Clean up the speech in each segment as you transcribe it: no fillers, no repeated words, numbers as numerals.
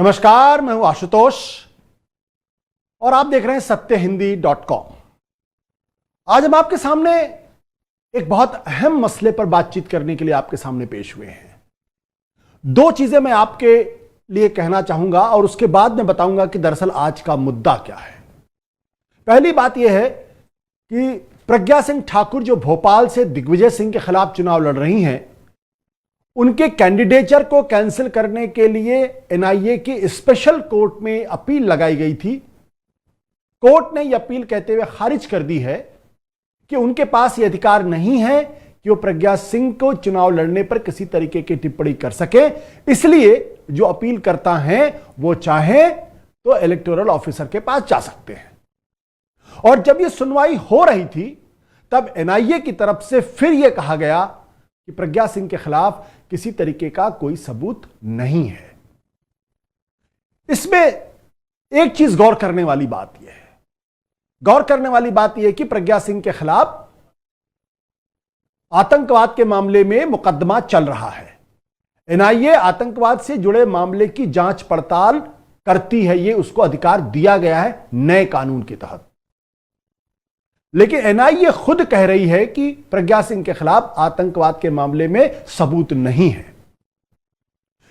नमस्कार, मैं हूं आशुतोष और आप देख रहे हैं सत्यहिंदी.com। आज हम आपके सामने एक बहुत अहम मसले पर बातचीत करने के लिए आपके सामने पेश हुए हैं। दो चीजें मैं आपके लिए कहना चाहूंगा और उसके बाद मैं बताऊंगा कि दरअसल आज का मुद्दा क्या है। पहली बात यह है कि प्रज्ञा सिंह ठाकुर जो भोपाल से दिग्विजय सिंह के खिलाफ चुनाव लड़ रही हैं, उनके कैंडिडेचर को कैंसिल करने के लिए एनआईए की स्पेशल कोर्ट में अपील लगाई गई थी। कोर्ट ने यह अपील कहते हुए खारिज कर दी है कि उनके पास यह अधिकार नहीं है कि वो प्रज्ञा सिंह को चुनाव लड़ने पर किसी तरीके की टिप्पणी कर सके। इसलिए जो अपील करता है वो चाहे तो इलेक्टोरल ऑफिसर के पास जा सकते हैं। और जब यह सुनवाई हो रही थी तब एनआईए की तरफ से फिर यह कहा गया कि प्रज्ञा सिंह के खिलाफ किसी तरीके का कोई सबूत नहीं है। इसमें एक चीज गौर करने वाली बात यह है कि प्रज्ञा सिंह के खिलाफ आतंकवाद के मामले में मुकदमा चल रहा है। एनआईए आतंकवाद से जुड़े मामले की जांच पड़ताल करती है, यह उसको अधिकार दिया गया है नए कानून के तहत। लेकिन एनआईए खुद कह रही है कि प्रज्ञा सिंह के खिलाफ आतंकवाद के मामले में सबूत नहीं है।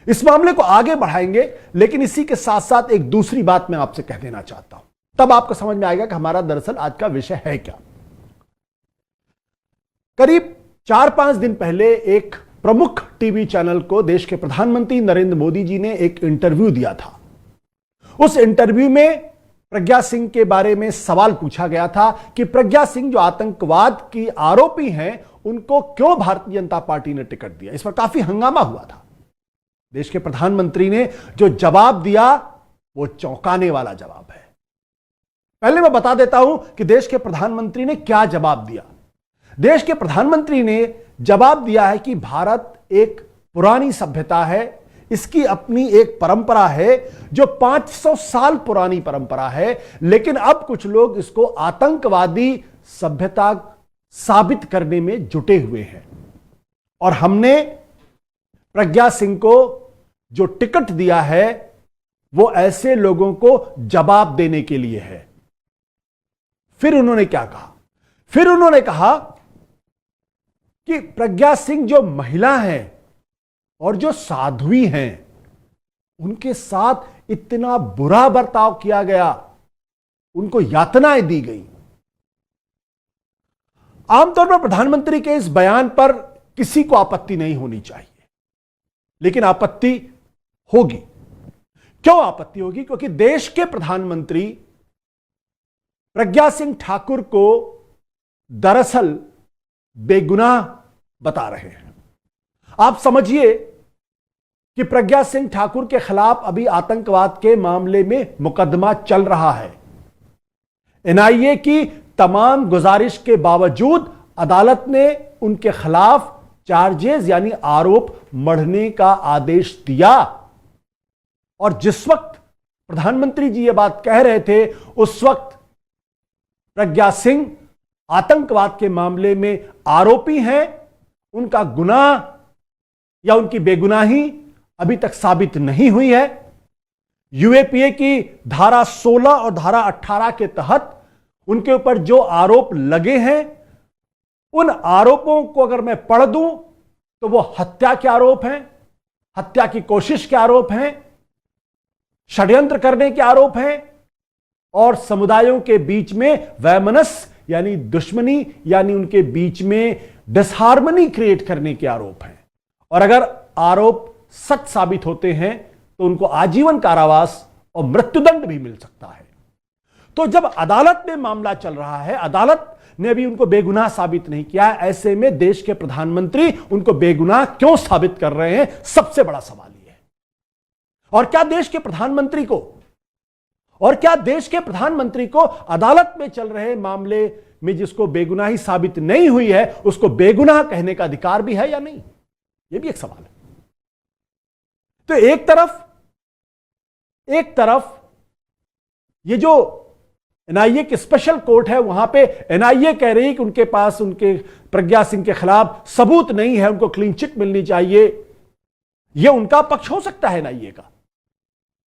इस मामले को आगे बढ़ाएंगे, लेकिन इसी के साथ साथ एक दूसरी बात मैं आपसे कह देना चाहता हूं, तब आपको समझ में आएगा कि हमारा दरअसल आज का विषय है क्या। करीब 4-5 दिन पहले एक प्रमुख टीवी चैनल को देश के प्रधानमंत्री नरेंद्र मोदी जी ने एक इंटरव्यू दिया था। उस इंटरव्यू में प्रज्ञा सिंह के बारे में सवाल पूछा गया था कि प्रज्ञा सिंह जो आतंकवाद की आरोपी हैं, उनको क्यों भारतीय जनता पार्टी ने टिकट दिया। इस पर काफी हंगामा हुआ था। देश के प्रधानमंत्री ने जो जवाब दिया वो चौंकाने वाला जवाब है। पहले मैं बता देता हूं कि देश के प्रधानमंत्री ने क्या जवाब दिया। देश के प्रधानमंत्री ने जवाब दिया है कि भारत एक पुरानी सभ्यता है, इसकी अपनी एक परंपरा है जो 500 साल पुरानी परंपरा है, लेकिन अब कुछ लोग इसको आतंकवादी सभ्यता साबित करने में जुटे हुए हैं। और हमने प्रज्ञा सिंह को जो टिकट दिया है वो ऐसे लोगों को जवाब देने के लिए है। फिर उन्होंने क्या कहा? फिर उन्होंने कहा कि प्रज्ञा सिंह जो महिला है और जो साध्वी हैं, उनके साथ इतना बुरा बर्ताव किया गया, उनको यातनाएं दी गई। आमतौर पर प्रधानमंत्री के इस बयान पर किसी को आपत्ति नहीं होनी चाहिए, लेकिन आपत्ति होगी। क्यों आपत्ति होगी? क्योंकि देश के प्रधानमंत्री प्रज्ञा सिंह ठाकुर को दरअसल बेगुनाह बता रहे हैं। आप समझिए कि प्रज्ञा सिंह ठाकुर के खिलाफ अभी आतंकवाद के मामले में मुकदमा चल रहा है। एनआईए की तमाम गुजारिश के बावजूद अदालत ने उनके खिलाफ चार्जेस यानी आरोप मढ़ने का आदेश दिया। और जिस वक्त प्रधानमंत्री जी ये बात कह रहे थे, उस वक्त प्रज्ञा सिंह आतंकवाद के मामले में आरोपी हैं। उनका गुनाह या उनकी बेगुनाही अभी तक साबित नहीं हुई है। यूएपीए की धारा 16 और धारा 18 के तहत उनके ऊपर जो आरोप लगे हैं, उन आरोपों को अगर मैं पढ़ दूं तो वो हत्या के आरोप हैं, हत्या की कोशिश के आरोप हैं, षड्यंत्र करने के आरोप हैं और समुदायों के बीच में वैमनस्य यानी दुश्मनी यानी उनके बीच में डिसहार्मनी क्रिएट करने के आरोप हैं। और अगर आरोप सच साबित होते हैं तो उनको आजीवन कारावास और मृत्युदंड भी मिल सकता है। तो जब अदालत में मामला चल रहा है, अदालत ने अभी उनको बेगुनाह साबित नहीं किया है, ऐसे में देश के प्रधानमंत्री उनको बेगुनाह क्यों साबित कर रहे हैं, सबसे बड़ा सवाल यह है। और क्या देश के प्रधानमंत्री को अदालत में चल रहे मामले में जिसको बेगुनाही साबित नहीं हुई है, उसको बेगुनाह कहने का अधिकार भी है या नहीं, यह भी एक सवाल है। तो एक तरफ ये जो एनआईए की स्पेशल कोर्ट है, वहां पे एनआईए कह रही है कि उनके पास उनके प्रज्ञा सिंह के खिलाफ सबूत नहीं है, उनको क्लीन चिट मिलनी चाहिए। यह उनका पक्ष हो सकता है एनआईए का।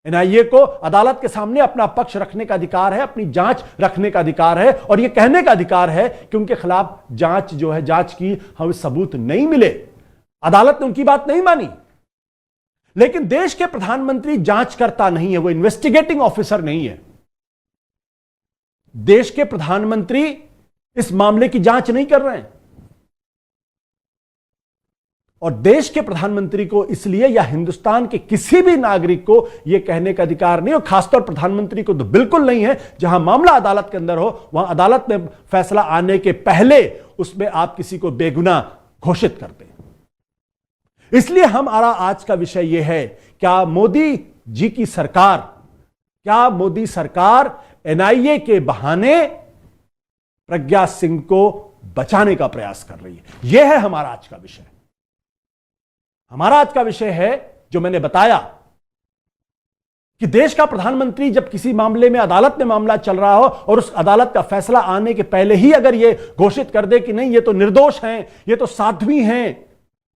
एनआईए को अदालत के सामने अपना पक्ष रखने का अधिकार है, अपनी जांच रखने का अधिकार है और यह कहने का अधिकार है कि उनके खिलाफ जांच जो है, जांच की हमें सबूत नहीं मिले। अदालत ने उनकी बात नहीं मानी। लेकिन देश के प्रधानमंत्री जांचकर्ता नहीं है, वो इन्वेस्टिगेटिंग ऑफिसर नहीं है। देश के प्रधानमंत्री इस मामले की जांच नहीं कर रहे हैं और देश के प्रधानमंत्री को इसलिए या हिंदुस्तान के किसी भी नागरिक को यह कहने का अधिकार नहीं, और खासतौर प्रधानमंत्री को तो बिल्कुल नहीं है, जहां मामला अदालत के अंदर हो वहां अदालत में फैसला आने के पहले उसमें आप किसी को बेगुनाह घोषित करते हैं। इसलिए हमारा आज का विषय यह है, क्या मोदी जी की सरकार, क्या मोदी सरकार एनआईए के बहाने प्रज्ञा सिंह को बचाने का प्रयास कर रही है? यह है हमारा आज का विषय। हमारा आज का विषय है जो मैंने बताया कि देश का प्रधानमंत्री जब किसी मामले में अदालत में मामला चल रहा हो और उस अदालत का फैसला आने के पहले ही अगर यह घोषित कर दे कि नहीं, ये तो निर्दोष हैं, ये तो साध्वी हैं,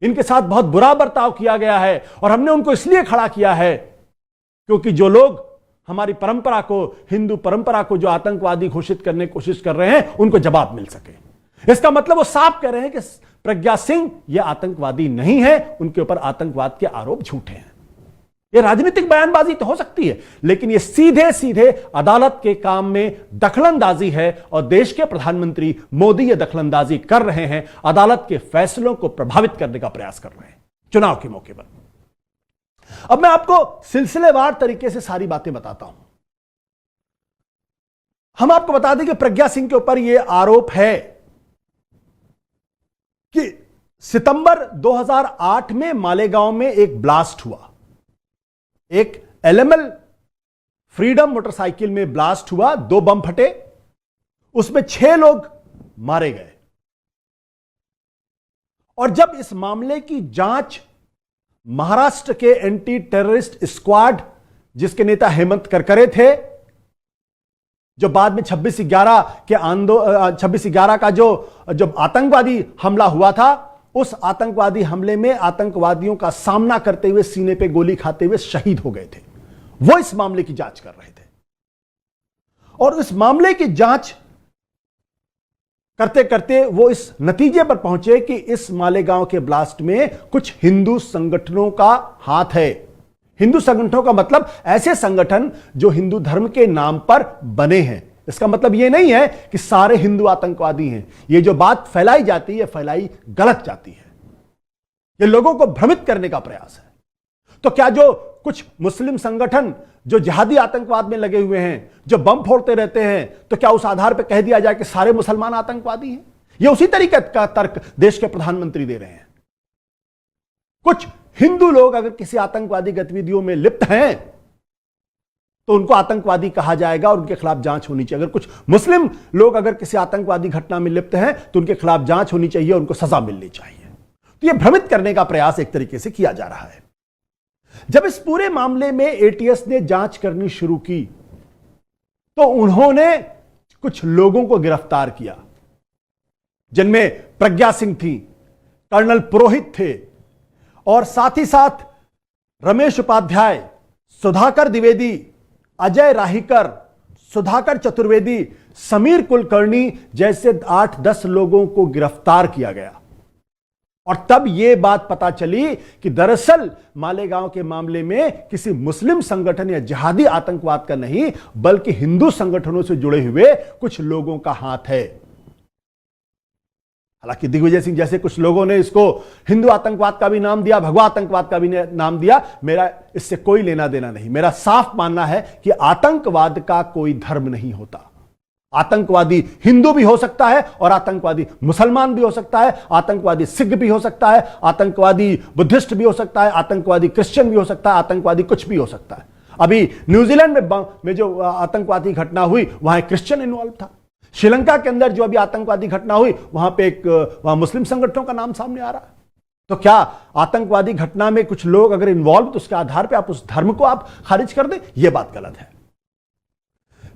इनके साथ बहुत बुरा बर्ताव किया गया है और हमने उनको इसलिए खड़ा किया है क्योंकि जो लोग हमारी परंपरा को, हिंदू परंपरा को जो आतंकवादी घोषित करने की कोशिश कर रहे हैं, उनको जवाब मिल सके। इसका मतलब वो साफ कह रहे हैं कि प्रज्ञा सिंह ये आतंकवादी नहीं है, उनके ऊपर आतंकवाद के आरोप झूठे हैं। ये राजनीतिक बयानबाजी तो हो सकती है, लेकिन ये सीधे सीधे अदालत के काम में दखलंदाजी है और देश के प्रधानमंत्री मोदी ये दखलंदाजी कर रहे हैं, अदालत के फैसलों को प्रभावित करने का प्रयास कर रहे हैं चुनाव के मौके पर। अब मैं आपको सिलसिलेवार तरीके से सारी बातें बताता हूं। हम आपको बता दें कि प्रज्ञा सिंह के ऊपर यह आरोप है कि सितंबर 2008 में मालेगांव में एक ब्लास्ट हुआ, एक एलएमएल फ्रीडम मोटरसाइकिल में ब्लास्ट हुआ, 2 बम फटे, उसमें 6 लोग मारे गए। और जब इस मामले की जांच महाराष्ट्र के एंटी टेररिस्ट स्क्वाड, जिसके नेता हेमंत करकरे थे, जो बाद में 26/11 के 26/11 का जो आतंकवादी हमला हुआ था, उस आतंकवादी हमले में आतंकवादियों का सामना करते हुए सीने पे गोली खाते हुए शहीद हो गए थे, वो इस मामले की जांच कर रहे थे। और इस मामले की जांच करते करते वो इस नतीजे पर पहुंचे कि इस मालेगांव के ब्लास्ट में कुछ हिंदू संगठनों का हाथ है। हिंदू संगठनों का मतलब ऐसे संगठन जो हिंदू धर्म के नाम पर बने हैं। इसका मतलब यह नहीं है कि सारे हिंदू आतंकवादी हैं। यह जो बात फैलाई जाती है, फैलाई गलत जाती है। यह लोगों को भ्रमित करने का प्रयास है। तो क्या जो कुछ मुस्लिम संगठन जो जिहादी आतंकवाद में लगे हुए हैं, जो बम फोड़ते रहते हैं, तो क्या उस आधार पर कह दिया जाए कि सारे मुसलमान आतंकवादी हैं? यह उसी तरीके का तर्क देश के प्रधानमंत्री दे रहे हैं। कुछ हिंदू लोग अगर किसी आतंकवादी गतिविधियों में लिप्त हैं तो उनको आतंकवादी कहा जाएगा और उनके खिलाफ जांच होनी चाहिए। अगर कुछ मुस्लिम लोग अगर किसी आतंकवादी घटना में लिप्त हैं तो उनके खिलाफ जांच होनी चाहिए, उनको सजा मिलनी चाहिए। तो यह भ्रमित करने का प्रयास एक तरीके से किया जा रहा है। जब इस पूरे मामले में एटीएस ने जांच करनी शुरू की तो उन्होंने कुछ लोगों को गिरफ्तार किया, जिनमें प्रज्ञा सिंह थी, कर्नल पुरोहित थे और साथ ही साथ रमेश उपाध्याय, सुधाकर द्विवेदी, अजय राहीकर, सुधाकर चतुर्वेदी, समीर कुलकर्णी जैसे 8-10 लोगों को गिरफ्तार किया गया। और तब यह बात पता चली कि दरअसल मालेगांव के मामले में किसी मुस्लिम संगठन या जिहादी आतंकवाद का नहीं, बल्कि हिंदू संगठनों से जुड़े हुए कुछ लोगों का हाथ है। हालांकि दिग्विजय सिंह जैसे कुछ लोगों ने इसको हिंदू आतंकवाद का भी नाम दिया, भगवा आतंकवाद का भी नाम दिया। मेरा इससे कोई लेना देना नहीं। मेरा साफ मानना है कि आतंकवाद का कोई धर्म नहीं होता। आतंकवादी हिंदू भी हो सकता है और आतंकवादी मुसलमान भी हो सकता है, आतंकवादी सिख भी हो सकता है, आतंकवादी बुद्धिस्ट भी हो सकता है, आतंकवादी क्रिश्चियन भी हो सकता है, आतंकवादी कुछ भी हो सकता है। अभी न्यूजीलैंड में जो आतंकवादी घटना हुई वहां एक क्रिश्चियन इन्वॉल्व था। श्रीलंका के अंदर जो अभी आतंकवादी घटना हुई वहां पे वहां मुस्लिम संगठनों का नाम सामने आ रहा है। तो क्या आतंकवादी घटना में कुछ लोग अगर इन्वॉल्व तो उसके आधार पे आप उस धर्म को आप खारिज कर दें? यह बात गलत है।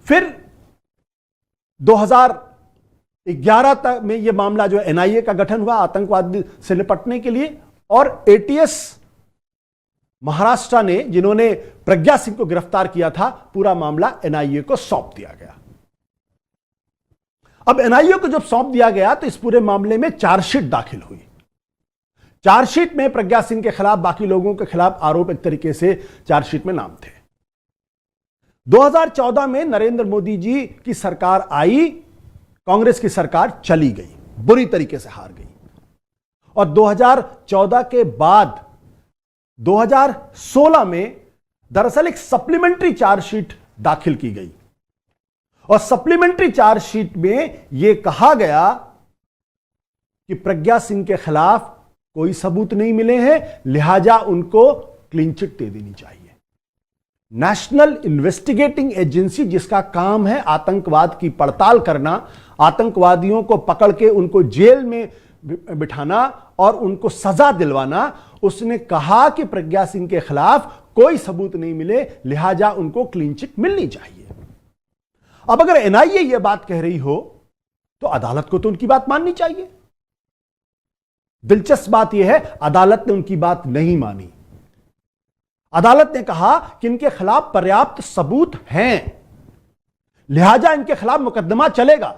फिर 2011 तक में यह मामला जो एनआईए का गठन हुआ आतंकवाद से निपटने के लिए, और एटीएस महाराष्ट्र ने, जिन्होंने प्रज्ञा सिंह को गिरफ्तार किया था, पूरा मामला एनआईए को सौंप दिया गया। अब एनआईए को जब सौंप दिया गया तो इस पूरे मामले में चार्जशीट दाखिल हुई। चार्जशीट में प्रज्ञा सिंह के खिलाफ, बाकी लोगों के खिलाफ आरोप एक तरीके से चार्जशीट में नाम थे। 2014 में नरेंद्र मोदी जी की सरकार आई, कांग्रेस की सरकार चली गई, बुरी तरीके से हार गई। और 2014 के बाद 2016 में दरअसल एक सप्लीमेंट्री चार्जशीट दाखिल की गई और सप्लीमेंट्री चार्जशीट में यह कहा गया कि प्रज्ञा सिंह के खिलाफ कोई सबूत नहीं मिले हैं, लिहाजा उनको क्लीन चिट दे देनी चाहिए। नेशनल इन्वेस्टिगेटिंग एजेंसी, जिसका काम है आतंकवाद की पड़ताल करना, आतंकवादियों को पकड़ के उनको जेल में बिठाना और उनको सजा दिलवाना, उसने कहा कि प्रज्ञा सिंह के खिलाफ कोई सबूत नहीं मिले, लिहाजा उनको क्लीन चिट मिलनी चाहिए। अब अगर एनआईए यह बात कह रही हो तो अदालत को तो उनकी बात माननी चाहिए। दिलचस्प बात यह है, अदालत ने उनकी बात नहीं मानी। अदालत ने कहा कि इनके खिलाफ पर्याप्त सबूत हैं, लिहाजा इनके खिलाफ मुकदमा चलेगा।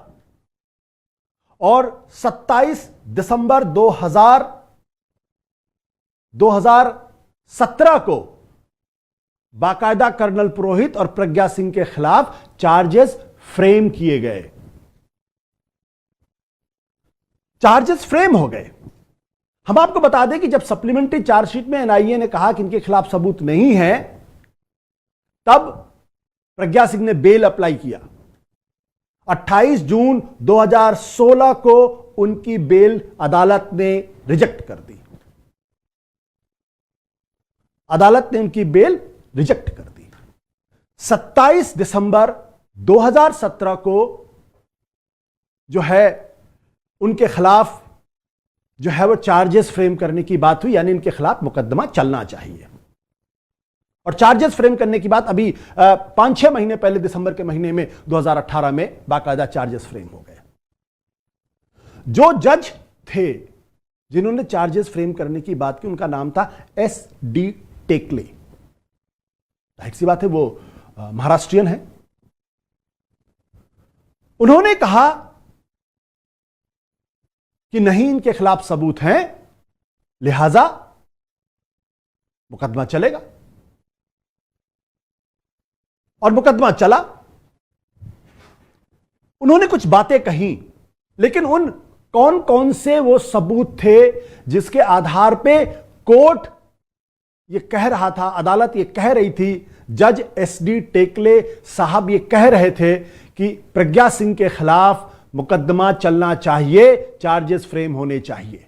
और 27 दिसंबर 2017 को बाकायदा कर्नल पुरोहित और प्रज्ञा सिंह के खिलाफ चार्जेस फ्रेम किए गए, चार्जेस फ्रेम हो गए। हम आपको बता दें कि जब सप्लीमेंट्री चार्जशीट में एनआईए ने कहा कि इनके खिलाफ सबूत नहीं है, तब प्रज्ञा सिंह ने बेल अप्लाई किया। 28 जून 2016 को उनकी बेल अदालत ने रिजेक्ट कर दी। अदालत ने उनकी बेल रिजेक्ट कर दी। 27 दिसंबर 2017 को जो है उनके खिलाफ जो है वो चार्जेस फ्रेम करने की बात हुई, यानी इनके खिलाफ मुकदमा चलना चाहिए। और चार्जेस फ्रेम करने की बात अभी 5-6 महीने पहले, दिसंबर के महीने में 2018 में बाकायदा चार्जेस फ्रेम हो गए। जो जज थे जिन्होंने चार्जेस फ्रेम करने की बात की, उनका नाम था एस.डी. टेकले। जाहिर सी बात है वो महाराष्ट्रियन है। उन्होंने कहा कि नहीं, इनके खिलाफ सबूत हैं, लिहाजा मुकदमा चलेगा। और मुकदमा चला। उन्होंने कुछ बातें कही, लेकिन उन कौन कौन से वो सबूत थे जिसके आधार पे कोर्ट ये कह रहा था, अदालत ये कह रही थी, जज एस.डी. टेकले साहब ये कह रहे थे कि प्रज्ञा सिंह के खिलाफ मुकदमा चलना चाहिए, चार्जेस फ्रेम होने चाहिए।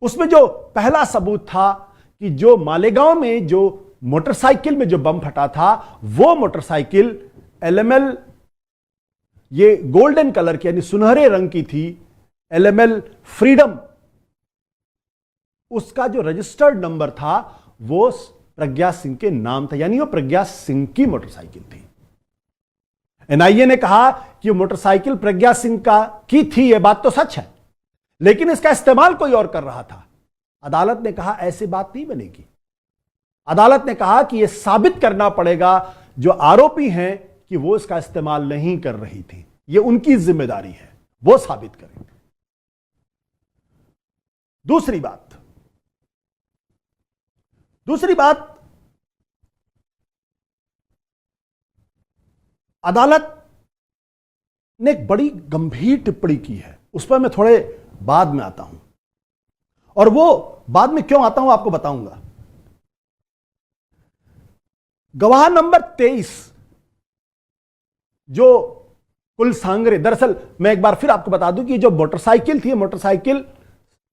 उसमें जो पहला सबूत था कि जो मालेगांव में जो मोटरसाइकिल में जो बम फटा था, वो मोटरसाइकिल एलएमएल, ये गोल्डन कलर की यानी सुनहरे रंग की थी, एलएमएल फ्रीडम, उसका जो रजिस्टर्ड नंबर था वो प्रज्ञा सिंह के नाम था, यानी वो प्रज्ञा सिंह की मोटरसाइकिल थी। एनआईए ने कहा कि मोटरसाइकिल प्रज्ञा सिंह की थी, यह बात तो सच है, लेकिन इसका इस्तेमाल कोई और कर रहा था। अदालत ने कहा ऐसी बात नहीं बनेगी। अदालत ने कहा कि यह साबित करना पड़ेगा जो आरोपी हैं कि वो इसका इस्तेमाल नहीं कर रही थी, यह उनकी जिम्मेदारी है, वो साबित करेंगे। दूसरी बात, अदालत ने एक बड़ी गंभीर टिप्पणी की है, उस पर मैं थोड़े बाद में आता हूं, और वो बाद में क्यों आता हूं आपको बताऊंगा। गवाह नंबर 23 जो कुलसांगरे, दरअसल मैं एक बार फिर आपको बता दूं कि जो मोटरसाइकिल थी, मोटरसाइकिल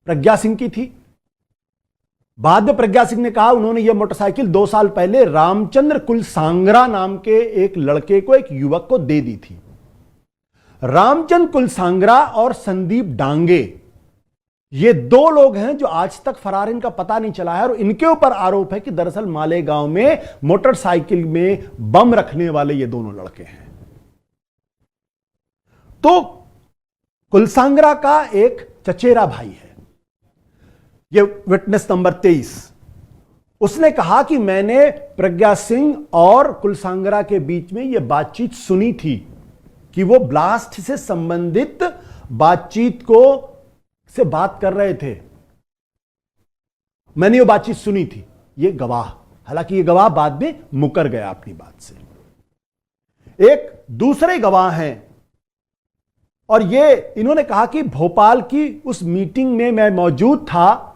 प्रज्ञा सिंह की थी। बाद में प्रज्ञा सिंह ने कहा उन्होंने यह मोटरसाइकिल 2 साल पहले रामचंद्र कुलसांगरा नाम के एक लड़के को, एक युवक को दे दी थी। रामचंद्र कुलसांगरा और संदीप डांगे, ये 2 लोग हैं जो आज तक फरार, इनका पता नहीं चला है, और इनके ऊपर आरोप है कि दरअसल मालेगांव में मोटरसाइकिल में बम रखने वाले ये दोनों लड़के हैं। तो कुलसांगरा का एक चचेरा भाई है, ये विटनेस नंबर 23, उसने कहा कि मैंने प्रज्ञा सिंह और कुलसांगरा के बीच में यह बातचीत सुनी थी कि वो ब्लास्ट से संबंधित बातचीत को से बात कर रहे थे। मैंने वो बातचीत सुनी थी। ये गवाह, हालांकि ये गवाह बाद में मुकर गया अपनी बात से। एक दूसरे गवाह हैं और ये इन्होंने कहा कि भोपाल की उस मीटिंग में मैं मौजूद था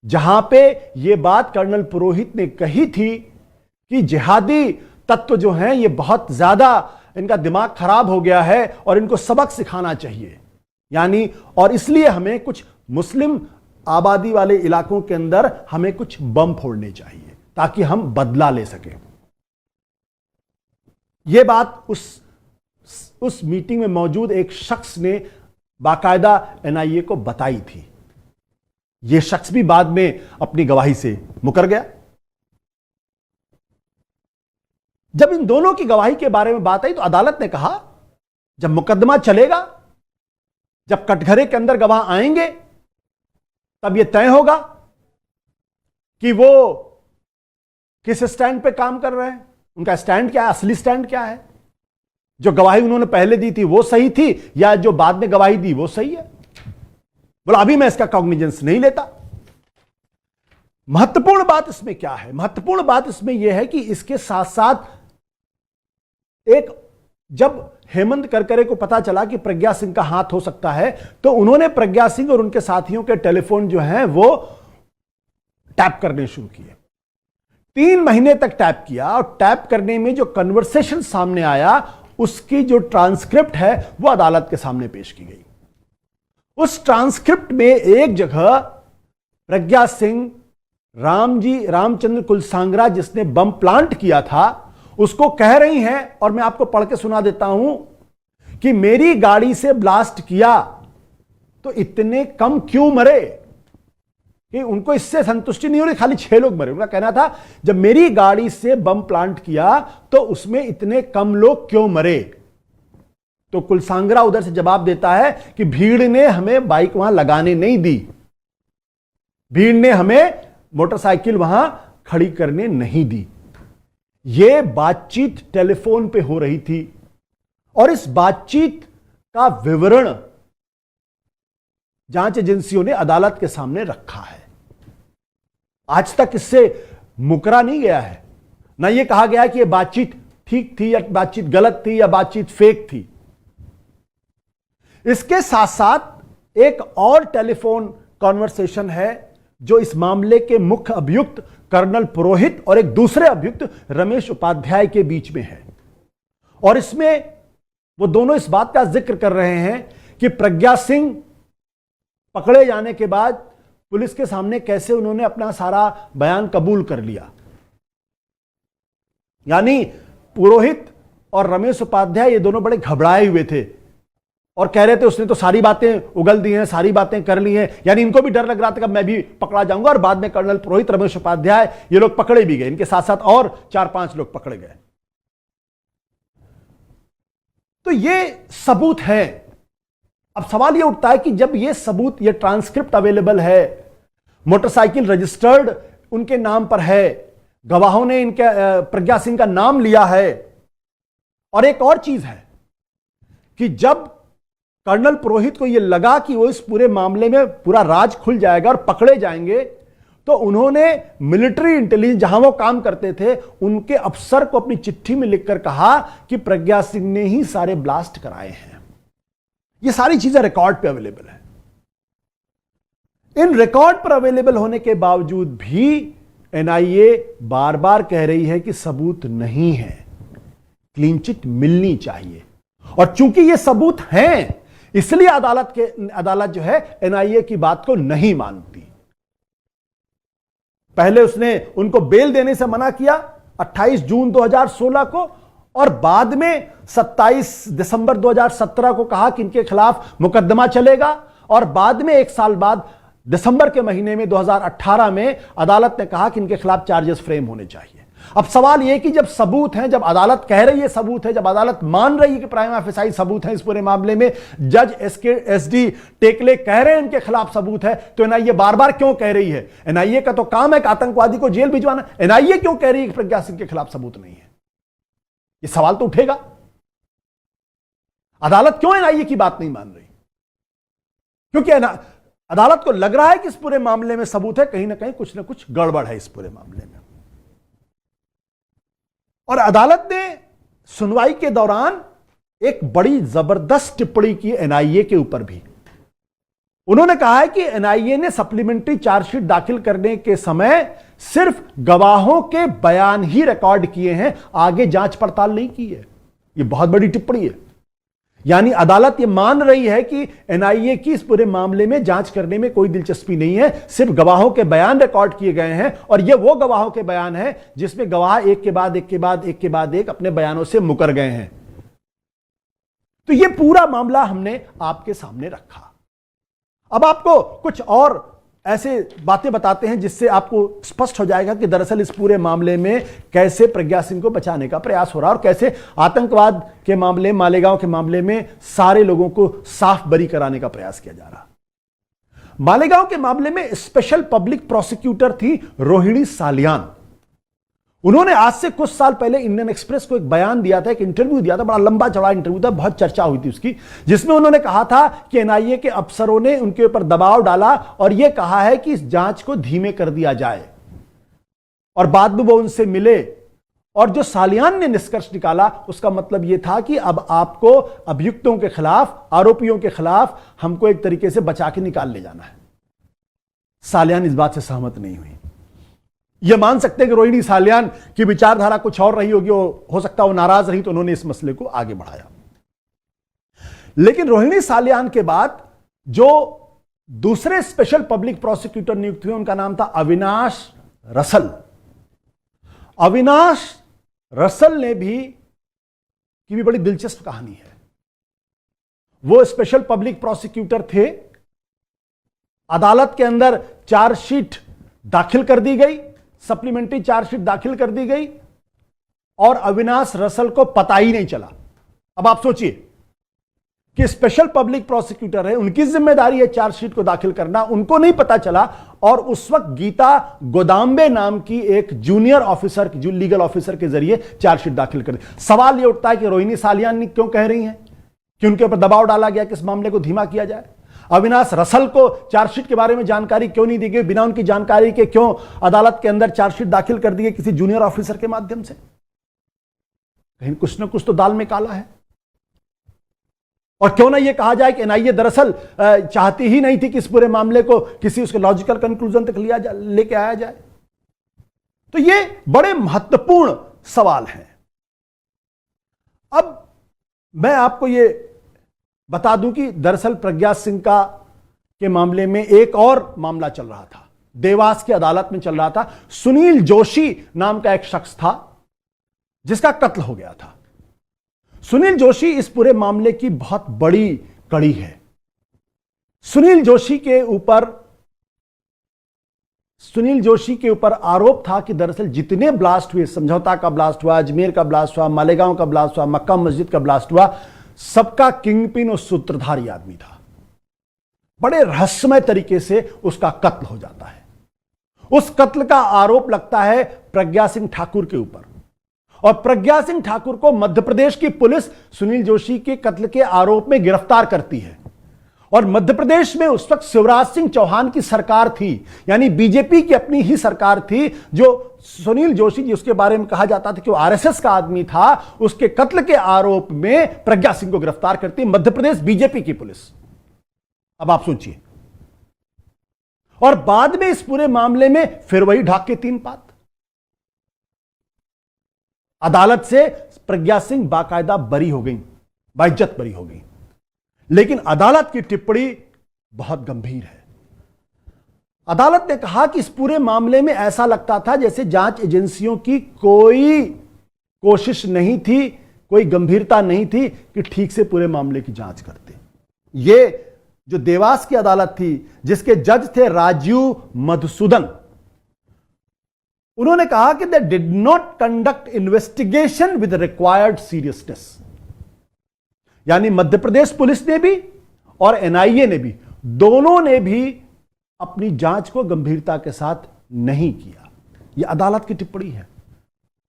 जहां पे ये बात कर्नल पुरोहित ने कही थी कि जिहादी तत्व जो हैं ये बहुत ज्यादा, इनका दिमाग खराब हो गया है और इनको सबक सिखाना चाहिए, यानी और इसलिए हमें कुछ मुस्लिम आबादी वाले इलाकों के अंदर हमें कुछ बम फोड़ने चाहिए ताकि हम बदला ले सकें। यह बात उस मीटिंग में मौजूद एक शख्स ने बाकायदा एनआईए को बताई थी। यह शख्स भी बाद में अपनी गवाही से मुकर गया। जब इन दोनों की गवाही के बारे में बात आई तो अदालत ने कहा जब मुकदमा चलेगा, जब कटघरे के अंदर गवाह आएंगे, तब यह तय होगा कि वो किस स्टैंड पे काम कर रहे हैं, उनका स्टैंड क्या है, असली स्टैंड क्या है, जो गवाही उन्होंने पहले दी थी वो सही थी या जो बाद में गवाही दी वो सही है। बोला अभी मैं इसका कॉग्निजेंस नहीं लेता। महत्वपूर्ण बात इसमें क्या है? महत्वपूर्ण बात इसमें यह है कि इसके साथ साथ एक, जब हेमंत करकरे को पता चला कि प्रज्ञा सिंह का हाथ हो सकता है तो उन्होंने प्रज्ञा सिंह और उनके साथियों के टेलीफोन जो हैं वो टैप करने शुरू किए। 3 महीने तक टैप किया और टैप करने में जो कन्वर्सेशन सामने आया उसकी जो ट्रांसक्रिप्ट है वो अदालत के सामने पेश की गई। उस ट्रांसक्रिप्ट में एक जगह प्रज्ञा सिंह रामचंद्र कुलसांगरा जिसने बम प्लांट किया था उसको कह रही हैं, और मैं आपको पढ़ के सुना देता हूं कि मेरी गाड़ी से ब्लास्ट किया तो इतने कम क्यों मरे, कि उनको इससे संतुष्टि नहीं हो रही, खाली 6 लोग मरे। उनका कहना था जब मेरी गाड़ी से बम प्लांट किया तो उसमें इतने कम लोग क्यों मरे। तो कुलसांगरा उधर से जवाब देता है कि भीड़ ने हमें बाइक वहां लगाने नहीं दी, भीड़ ने हमें मोटरसाइकिल वहां खड़ी करने नहीं दी। यह बातचीत टेलीफोन पे हो रही थी और इस बातचीत का विवरण जांच एजेंसियों ने अदालत के सामने रखा है। आज तक इससे मुकरा नहीं गया है, ना यह कहा गया कि यह बातचीत ठीक थी या बातचीत गलत थी या बातचीत फेक थी। इसके साथ साथ एक और टेलीफोन कॉन्वर्सेशन है जो इस मामले के मुख्य अभियुक्त कर्नल पुरोहित और एक दूसरे अभियुक्त रमेश उपाध्याय के बीच में है, और इसमें वो दोनों इस बात का जिक्र कर रहे हैं कि प्रज्ञा सिंह पकड़े जाने के बाद पुलिस के सामने कैसे उन्होंने अपना सारा बयान कबूल कर लिया। यानी पुरोहित और रमेश उपाध्याय ये दोनों बड़े घबराए हुए थे और कह रहे थे उसने तो सारी बातें उगल दी हैं, सारी बातें कर ली हैं, यानी इनको भी डर लग रहा था कि मैं भी पकड़ा जाऊंगा। और बाद में कर्नल पुरोहित, रमेश उपाध्याय ये लोग पकड़े भी गए, इनके साथ साथ और 4-5 लोग पकड़े गए। तो ये सबूत है। अब सवाल ये उठता है कि जब ये सबूत, ये ट्रांसक्रिप्ट अवेलेबल है, मोटरसाइकिल रजिस्टर्ड उनके नाम पर है, गवाहों ने इनके प्रज्ञा सिंह का नाम लिया है, और एक और चीज है कि जब कर्नल पुरोहित को यह लगा कि वो इस पूरे मामले में पूरा राज खुल जाएगा और पकड़े जाएंगे, तो उन्होंने मिलिट्री इंटेलिजेंस जहां वो काम करते थे उनके अफसर को अपनी चिट्ठी में लिखकर कहा कि प्रज्ञा सिंह ने ही सारे ब्लास्ट कराए हैं। ये सारी चीजें रिकॉर्ड पे अवेलेबल है। इन रिकॉर्ड पर अवेलेबल होने के बावजूद भी एनआईए बार बार कह रही है कि सबूत नहीं है, क्लीन चिट मिलनी चाहिए। और चूंकि ये सबूत हैं इसलिए अदालत जो है एनआईए की बात को नहीं मानती। पहले उसने उनको बेल देने से मना किया 28 जून 2016 को, और बाद में 27 दिसंबर 2017 को कहा कि इनके खिलाफ मुकदमा चलेगा, और बाद में 1 साल बाद दिसंबर के महीने में 2018 में अदालत ने कहा कि इनके खिलाफ चार्जेस फ्रेम होने चाहिए। अब सवाल यह कि जब सबूत हैं, जब अदालत कह रही है सबूत है, जब अदालत मान रही है कि प्राइमा फेसाई सबूत है इस पूरे मामले में, जज एसडी टेकले कह रहे हैं उनके खिलाफ सबूत है, तो एनआईए बार बार क्यों कह रही है? एनआईए का तो काम है कि आतंकवादी को जेल भिजवाना, एनआईए क्यों कह रही है कि प्रज्ञा सिंह के खिलाफ सबूत नहीं है? यह सवाल तो उठेगा। अदालत क्यों एनआईए की बात नहीं मान रही? क्योंकि अदालत को लग रहा है कि इस पूरे मामले में सबूत है, कहीं ना कहीं कुछ ना कुछ गड़बड़ है इस पूरे मामले में। और अदालत ने सुनवाई के दौरान एक बड़ी जबरदस्त टिप्पणी की एनआईए के ऊपर भी। उन्होंने कहा है कि एनआईए ने सप्लीमेंट्री चार्जशीट दाखिल करने के समय सिर्फ गवाहों के बयान ही रिकॉर्ड किए हैं, आगे जांच पड़ताल नहीं की है। यह बहुत बड़ी टिप्पणी है। यानी अदालत यह मान रही है कि एनआईए की इस पूरे मामले में जांच करने में कोई दिलचस्पी नहीं है, सिर्फ गवाहों के बयान रिकॉर्ड किए गए हैं, और ये वो गवाहों के बयान हैं जिसमें गवाह एक के बाद एक के बाद एक के बाद एक अपने बयानों से मुकर गए हैं। तो ये पूरा मामला हमने आपके सामने रखा। अब आपको कुछ और ऐसे बातें बताते हैं जिससे आपको स्पष्ट हो जाएगा कि दरअसल इस पूरे मामले में कैसे प्रज्ञा सिंह को बचाने का प्रयास हो रहा है और कैसे आतंकवाद के मामले, मालेगांव के मामले में सारे लोगों को साफ बरी कराने का प्रयास किया जा रहा। मालेगांव के मामले में स्पेशल पब्लिक प्रोसिक्यूटर थी रोहिणी सालियान। उन्होंने आज से कुछ साल पहले इंडियन एक्सप्रेस को एक बयान दिया था, एक इंटरव्यू दिया था, बड़ा लंबा चौड़ा इंटरव्यू था, बहुत चर्चा हुई थी उसकी, जिसमें उन्होंने कहा था कि एनआईए के अफसरों ने उनके ऊपर दबाव डाला और यह कहा है कि इस जांच को धीमे कर दिया जाए। और बाद में वो उनसे मिले और जो सालियान ने निष्कर्ष निकाला उसका मतलब यह था कि अब आपको अभियुक्तों के खिलाफ, आरोपियों के खिलाफ हमको एक तरीके से बचा के निकाल ले जाना है। सालियान इस बात से सहमत नहीं हुई। यह मान सकते हैं कि रोहिणी सालियान की विचारधारा कुछ और रही होगी, हो सकता है वो नाराज रही, तो उन्होंने इस मसले को आगे बढ़ाया। लेकिन रोहिणी सालियान के बाद जो दूसरे स्पेशल पब्लिक प्रोसिक्यूटर नियुक्त हुए उनका नाम था अविनाश रसल। अविनाश रसल ने भी की भी बड़ी दिलचस्प कहानी है। वो स्पेशल पब्लिक प्रोसिक्यूटर थे। अदालत के अंदर चार्जशीट दाखिल कर दी गई, सप्लीमेंट्री चार्जशीट दाखिल कर दी गई और अविनाश रसल को पता ही नहीं चला। अब आप सोचिए कि स्पेशल पब्लिक प्रोसिक्यूटर है, उनकी जिम्मेदारी है चार्जशीट को दाखिल करना, उनको नहीं पता चला। और उस वक्त गीता गोदाम्बे नाम की एक जूनियर ऑफिसर, लीगल ऑफिसर के जरिए चार्जशीट दाखिल कर दी। सवाल यह उठता है कि रोहिणी सालियान क्यों कह रही हैं कि उनके ऊपर दबाव डाला गया कि इस मामले को धीमा किया जाए? अविनाश रसल को चार्जशीट के बारे में जानकारी क्यों नहीं दी गई? बिना उनकी जानकारी के क्यों अदालत के अंदर चार्जशीट दाखिल कर दी गई किसी जूनियर ऑफिसर के माध्यम से? कहीं कुछ ना कुछ तो दाल में काला है। और क्यों ना यह कहा जाए कि एनआईए दरअसल चाहती ही नहीं थी कि इस पूरे मामले को किसी उसके लॉजिकल कंक्लूजन तक लेके आया जाए। तो ये बड़े महत्वपूर्ण सवाल हैं। अब मैं आपको ये बता दूं कि दरअसल प्रज्ञा सिंह के मामले में एक और मामला चल रहा था, देवास की अदालत में चल रहा था। सुनील जोशी नाम का एक शख्स था जिसका कत्ल हो गया था। सुनील जोशी इस पूरे मामले की बहुत बड़ी कड़ी है। सुनील जोशी के ऊपर आरोप था कि दरअसल जितने ब्लास्ट हुए, समझौता का ब्लास्ट हुआ, अजमेर का ब्लास्ट हुआ, मालेगांव का ब्लास्ट हुआ, मक्का मस्जिद का ब्लास्ट हुआ, सबका किंगपिन और सूत्रधारी आदमी था। बड़े रहस्यमय तरीके से उसका कत्ल हो जाता है। उस कत्ल का आरोप लगता है प्रज्ञा सिंह ठाकुर के ऊपर, और प्रज्ञा सिंह ठाकुर को मध्य प्रदेश की पुलिस सुनील जोशी के कत्ल के आरोप में गिरफ्तार करती है। और मध्य प्रदेश में उस वक्त शिवराज सिंह चौहान की सरकार थी, यानी बीजेपी की अपनी ही सरकार थी। जो सुनील जोशी जी, उसके बारे में कहा जाता था कि वो आरएसएस का आदमी था, उसके कत्ल के आरोप में प्रज्ञा सिंह को गिरफ्तार करती मध्य प्रदेश बीजेपी की पुलिस। अब आप सोचिए। और बाद में इस पूरे मामले में फिर वही ढाक के तीन पात। अदालत से प्रज्ञा सिंह बाकायदा बरी हो गई, बाइज्जत बरी हो गई। लेकिन अदालत की टिप्पणी बहुत गंभीर है। अदालत ने कहा कि इस पूरे मामले में ऐसा लगता था जैसे जांच एजेंसियों की कोई कोशिश नहीं थी, कोई गंभीरता नहीं थी कि ठीक से पूरे मामले की जांच करते। यह जो देवास की अदालत थी, जिसके जज थे राजीव मधुसूदन, उन्होंने कहा कि they did not conduct investigation with required seriousness. यानी मध्य प्रदेश पुलिस ने भी और एनआईए ने भी, दोनों ने भी अपनी जांच को गंभीरता के साथ नहीं किया। यह अदालत की टिप्पणी है।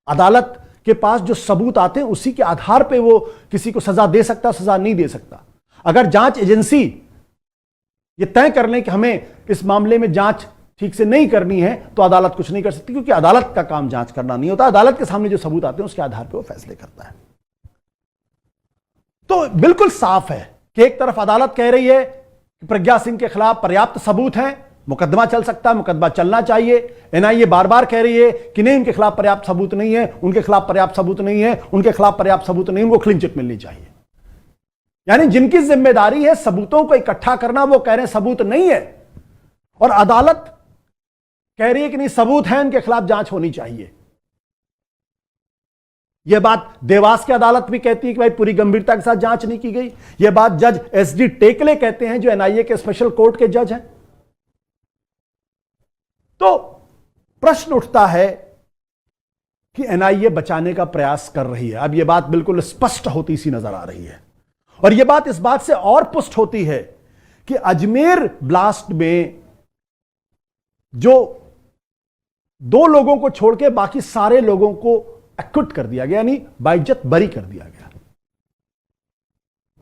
अदालत के पास जो सबूत आते हैं उसी के आधार पर वो किसी को सजा दे सकता, सजा नहीं दे सकता। अगर जांच एजेंसी ये तय कर ले कि हमें इस मामले में जांच ठीक से नहीं करनी है, तो अदालत कुछ नहीं कर सकती, क्योंकि अदालत का काम जांच करना नहीं होता। अदालत के सामने जो सबूत आते हैं उसके आधार पर वो फैसले करता है। तो बिल्कुल साफ है कि एक तरफ अदालत कह रही है कि प्रज्ञा सिंह के खिलाफ पर्याप्त सबूत हैं, मुकदमा चल सकता है, मुकदमा चलना चाहिए। एनआईए बार बार कह रही है कि नहीं, उनके खिलाफ पर्याप्त सबूत नहीं है, उनके खिलाफ पर्याप्त सबूत नहीं है, उनके खिलाफ पर्याप्त सबूत नहीं, उनको क्लीन चिट मिलनी चाहिए। यानी जिनकी जिम्मेदारी है सबूतों को इकट्ठा करना, वो कह रहे हैं सबूत नहीं है, और अदालत कह रही है कि नहीं, सबूत है, उनके खिलाफ जांच होनी चाहिए। यह बात देवास की अदालत भी कहती है कि भाई पूरी गंभीरता के साथ जांच नहीं की गई। यह बात जज एसडी टेकले कहते हैं, जो एनआईए के स्पेशल कोर्ट के जज हैं। तो प्रश्न उठता है कि एनआईए बचाने का प्रयास कर रही है। अब यह बात बिल्कुल स्पष्ट होती सी नजर आ रही है, और यह बात इस बात से और पुष्ट होती है कि अजमेर ब्लास्ट में जो 2 लोगों को छोड़ के बाकी सारे लोगों को एक्विट कर दिया गया, यानी बाइज्जत बरी कर दिया गया।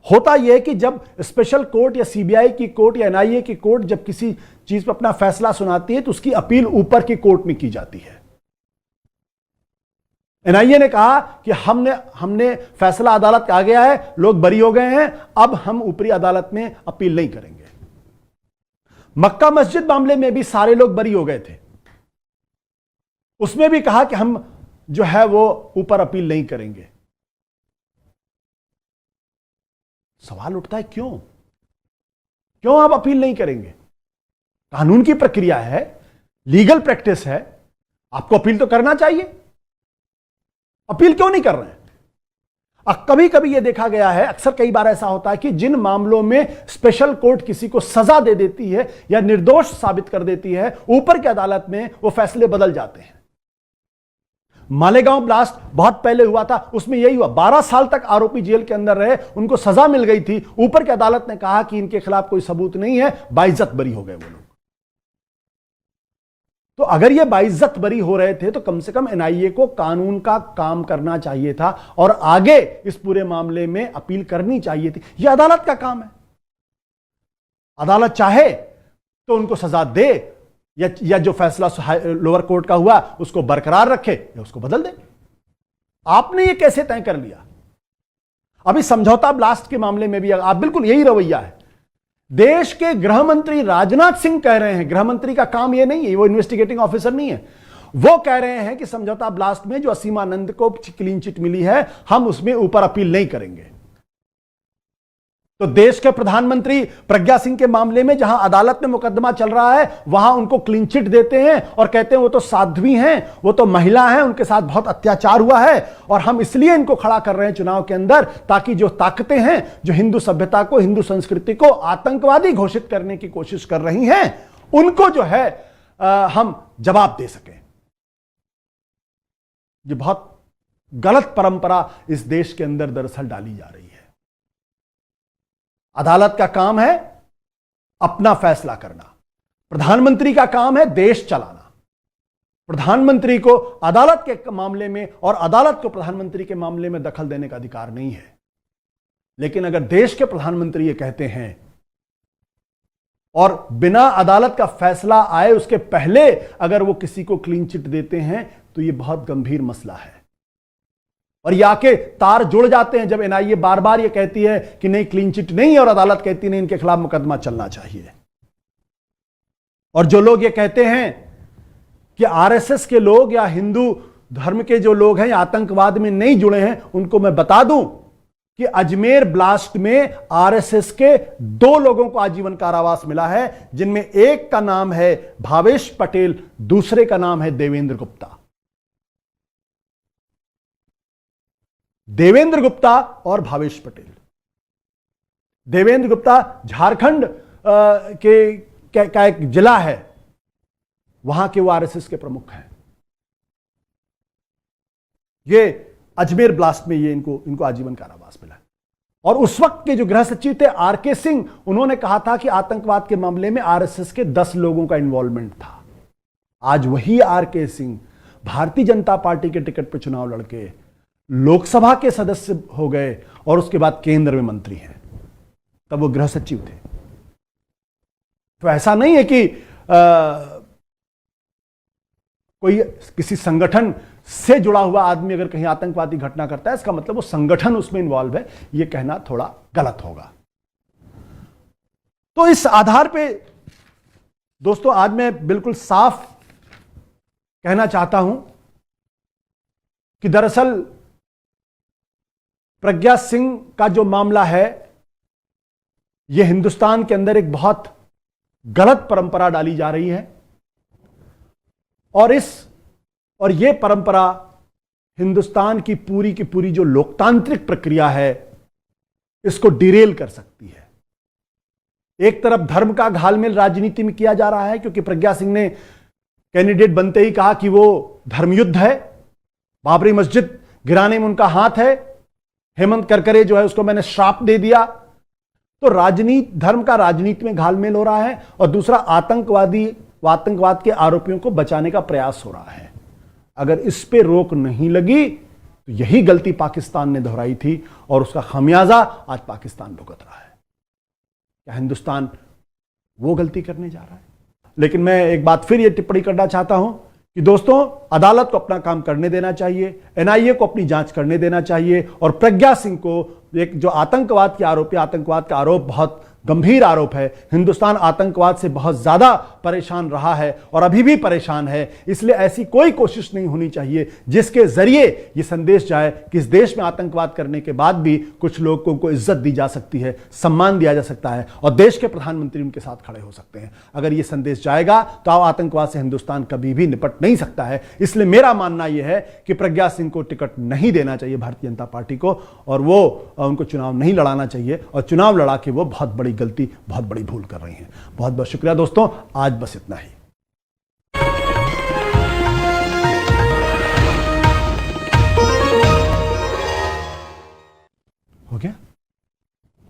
होता यह कि जब स्पेशल कोर्ट या सीबीआई की कोर्ट या एनआईए की कोर्ट जब किसी चीज पर अपना फैसला सुनाती है, तो उसकी अपील ऊपर की कोर्ट में की जाती है। एनआईए ने कहा कि हमने फैसला अदालत आ गया है, लोग बरी हो गए हैं, अब हम ऊपरी अदालत में अपील नहीं करेंगे। मक्का मस्जिद मामले में भी सारे लोग बरी हो गए थे, उसमें भी कहा कि हम जो है वो ऊपर अपील नहीं करेंगे। सवाल उठता है क्यों आप अपील नहीं करेंगे? कानून की प्रक्रिया है, लीगल प्रैक्टिस है, आपको अपील तो करना चाहिए। अपील क्यों नहीं कर रहे हैं? कभी कभी यह देखा गया है, अक्सर कई बार ऐसा होता है कि जिन मामलों में स्पेशल कोर्ट किसी को सजा दे देती है या निर्दोष साबित कर देती है, ऊपर की अदालत में वो फैसले बदल जाते हैं। मालेगांव ब्लास्ट बहुत पहले हुआ था, उसमें यही हुआ। 12 साल तक आरोपी जेल के अंदर रहे, उनको सजा मिल गई थी, ऊपर की अदालत ने कहा कि इनके खिलाफ कोई सबूत नहीं है, बाइज्जत बरी हो गए वो लोग। तो अगर ये बाइज्जत बरी हो रहे थे, तो कम से कम एनआईए को कानून का काम करना चाहिए था और आगे इस पूरे मामले में अपील करनी चाहिए थी। यह अदालत का काम है। अदालत चाहे तो उनको सजा दे, या जो फैसला लोअर कोर्ट का हुआ उसको बरकरार रखे या उसको बदल दे। आपने ये कैसे तय कर लिया? अभी समझौता ब्लास्ट के मामले में भी आप बिल्कुल यही रवैया है। देश के गृह मंत्री राजनाथ सिंह कह रहे हैं, गृह मंत्री का काम यह नहीं है, वो इन्वेस्टिगेटिंग ऑफिसर नहीं है, वो कह रहे हैं कि समझौता ब्लास्ट में जो असीमानंद को क्लीन चिट मिली है, हम उसमें ऊपर अपील नहीं करेंगे। तो देश के प्रधानमंत्री प्रज्ञा सिंह के मामले में जहां अदालत में मुकदमा चल रहा है, वहां उनको क्लीन चिट देते हैं और कहते हैं वो तो साध्वी हैं, वो तो महिला हैं, उनके साथ बहुत अत्याचार हुआ है और हम इसलिए इनको खड़ा कर रहे हैं चुनाव के अंदर, ताकि जो ताकतें हैं जो हिंदू सभ्यता को, हिंदू संस्कृति को आतंकवादी घोषित करने की कोशिश कर रही हैं, उनको जो है हम जवाब दे सकें। ये बहुत गलत परंपरा इस देश के अंदर दरअसल डाली जा रही है। अदालत का काम है अपना फैसला करना, प्रधानमंत्री का काम है देश चलाना। प्रधानमंत्री को अदालत के मामले में और अदालत को प्रधानमंत्री के मामले में दखल देने का अधिकार नहीं है। लेकिन अगर देश के प्रधानमंत्री ये कहते हैं और बिना अदालत का फैसला आए उसके पहले अगर वो किसी को क्लीन चिट देते हैं, तो ये बहुत गंभीर मसला है। और ये आके तार जुड़ जाते हैं जब एनआईए बार बार ये कहती है कि नहीं क्लीन चिट नहीं है और अदालत कहती नहीं इनके खिलाफ मुकदमा चलना चाहिए। और जो लोग ये कहते हैं कि आरएसएस के लोग या हिंदू धर्म के जो लोग हैं आतंकवाद में नहीं जुड़े हैं, उनको मैं बता दूं कि अजमेर ब्लास्ट में आरएसएस के 2 लोगों को आजीवन कारावास मिला है, जिनमें एक का नाम है भावेश पटेल, दूसरे का नाम है देवेंद्र गुप्ता। देवेंद्र गुप्ता और भावेश पटेल। देवेंद्र गुप्ता झारखंड का एक जिला है, वहां के वो आरएसएस के प्रमुख हैं। ये अजमेर ब्लास्ट में ये इनको आजीवन कारावास मिला। और उस वक्त के जो गृह सचिव थे आरके सिंह, उन्होंने कहा था कि आतंकवाद के मामले में आरएसएस के 10 लोगों का इन्वॉल्वमेंट था। आज वही आरके सिंह भारतीय जनता पार्टी के टिकट पर चुनाव लड़के लोकसभा के सदस्य हो गए और उसके बाद केंद्र में मंत्री हैं। तब वो गृह सचिव थे। तो ऐसा नहीं है कि कोई किसी संगठन से जुड़ा हुआ आदमी अगर कहीं आतंकवादी घटना करता है, इसका मतलब वो संगठन उसमें इन्वॉल्व है, ये कहना थोड़ा गलत होगा। तो इस आधार पे दोस्तों आज मैं बिल्कुल साफ कहना चाहता हूं कि दरअसल प्रज्ञा सिंह का जो मामला है, यह हिंदुस्तान के अंदर एक बहुत गलत परंपरा डाली जा रही है और यह परंपरा हिंदुस्तान की पूरी जो लोकतांत्रिक प्रक्रिया है, इसको डिरेल कर सकती है। एक तरफ धर्म का घालमेल राजनीति में किया जा रहा है, क्योंकि प्रज्ञा सिंह ने कैंडिडेट बनते ही कहा कि वो धर्मयुद्ध है, बाबरी मस्जिद गिराने में उनका हाथ है, हेमंत करकरे जो है उसको मैंने श्राप दे दिया। तो धर्म का राजनीति में घालमेल हो रहा है, और दूसरा आतंकवाद के आरोपियों को बचाने का प्रयास हो रहा है। अगर इस पे रोक नहीं लगी तो यही गलती पाकिस्तान ने दोहराई थी और उसका खमियाजा आज पाकिस्तान भुगत रहा है। क्या हिंदुस्तान वो गलती करने जा रहा है? लेकिन मैं एक बात फिर ये टिप्पणी करना चाहता हूं कि दोस्तों, अदालत को अपना काम करने देना चाहिए, एनआईए को अपनी जांच करने देना चाहिए, और प्रज्ञा सिंह को एक जो आतंकवाद के आरोपी, आतंकवाद का आरोप बहुत गंभीर आरोप है। हिंदुस्तान आतंकवाद से बहुत ज्यादा परेशान रहा है और अभी भी परेशान है, इसलिए ऐसी कोई कोशिश नहीं होनी चाहिए जिसके जरिए यह संदेश जाए कि इस देश में आतंकवाद करने के बाद भी कुछ लोगों को इज्जत दी जा सकती है, सम्मान दिया जा सकता है और देश के प्रधानमंत्री उनके साथ खड़े हो सकते हैं। अगर यह संदेश जाएगा तो आतंकवाद से हिंदुस्तान कभी भी निपट नहीं सकता है। इसलिए मेरा मानना यह है कि प्रज्ञा सिंह को टिकट नहीं देना चाहिए भारतीय जनता पार्टी को, और वो उनको चुनाव नहीं लड़ाना चाहिए, और चुनाव लड़ा के वो बहुत बड़ी गलती, बहुत बड़ी भूल कर रही हैं। बहुत बहुत शुक्रिया दोस्तों, आज बस इतना ही।